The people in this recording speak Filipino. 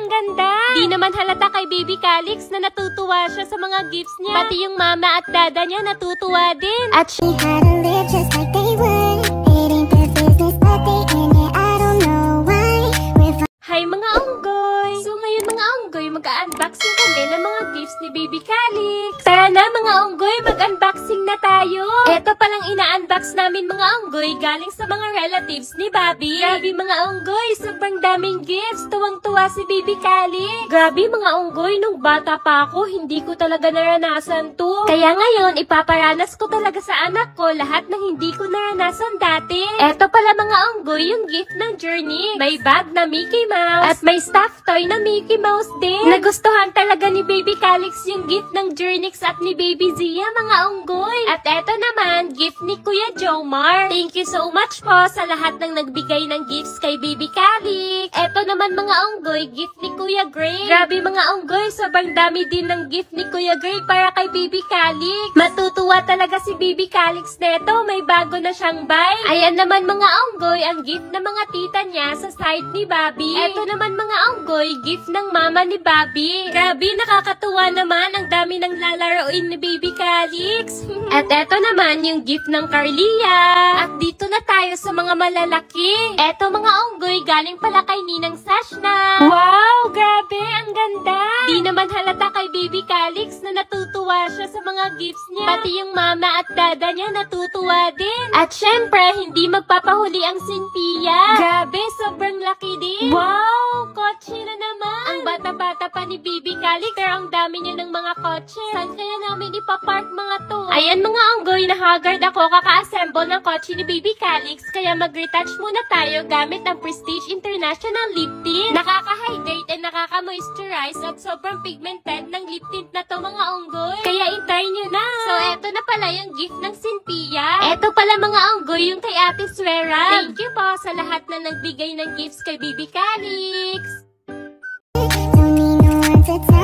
ang ganda! Di naman halata kay Baby Calix na natutuwa siya sa mga gifts niya. Pati yung mama at dada niya natutuwa din. At She had to live just like they would. It ain't their business, but they in it. I don't know why. Hi mga unggoy! So ngayon mga unggoy, mag-unboxing kami ng mga gifts ni Baby Calix. Tara na mga unggoy, mag-unboxing na tayo! Eto palang ina-unbox namin mga unggoy galing sa mga relatives ni Bobby. Grabe mga unggoy, sobrang daming gifts. Tuwang-tuwa si Baby Calix. Grabe mga unggoy, nung bata pa ako, hindi ko talaga naranasan to. Kaya ngayon, ipaparanas ko talaga sa anak ko lahat ng hindi ko naranasan dati. Eto pala mga unggoy, yung gift ng Journey. May bag na Mickey Mouse. At may stuffed toy na Mickey Mouse din. Nagustuhan talaga ni Baby Calix yung gift ng Journix at ni Baby Zia mga unggoy. At eto naman, gift ni Kuya Jomar. Thank you so much po sa lahat ng nagbigay ng gifts kay Baby Calix. Eto naman mga unggoy, gift ni Kuya Gray. Grabe mga unggoy, sobrang dami din ng gift ni Kuya Gray para kay Baby Calix. Matutuwa talaga si Baby Calix neto, may bago na siyang bike. Ayan naman mga unggoy, ang gift ng mga tita niya sa side ni Bobby. Eto naman mga unggoy, gift ng mama ni Bobby. Grabe, nakakatuwa naman. Ang dami ng lalaroin ni Baby Calix. At eto naman yung gift ng Carlia. At dito na tayo sa mga malalaki. Eto mga unggoy, galing pala kay Ninang Sashna. Wow, grabe, ang ganda. Di naman halata kay Baby Calix na natutuwa siya sa mga gifts niya. Pati yung mama at dada niya natutuwa din. At syempre, hindi magpapahuli ang Cynthia. Grabe, sobrang laki din. Wow, kotse na naman. Ang bata-bata pa ni Baby Calix, pero ang dami niya ng mga kotse. Saan kaya namin ipapark mga to? Ayan mga unggoy, na-haggard ako kaka-assemble ng kotse ni Baby Calix, kaya mag-retouch muna tayo gamit ang Prestige International Lip Tint. Nakaka-hydrate and nakaka-moisturize at sobrang pigmented ng lip tint na to mga unggoy. Kaya itry nyo na. So eto na pala yung gift ng Cynthia. Eto pala mga unggoy, yung kay Ate Swera. Thank you po sa lahat na nagbigay ng gifts kay Baby Calix. Don't need no one to tell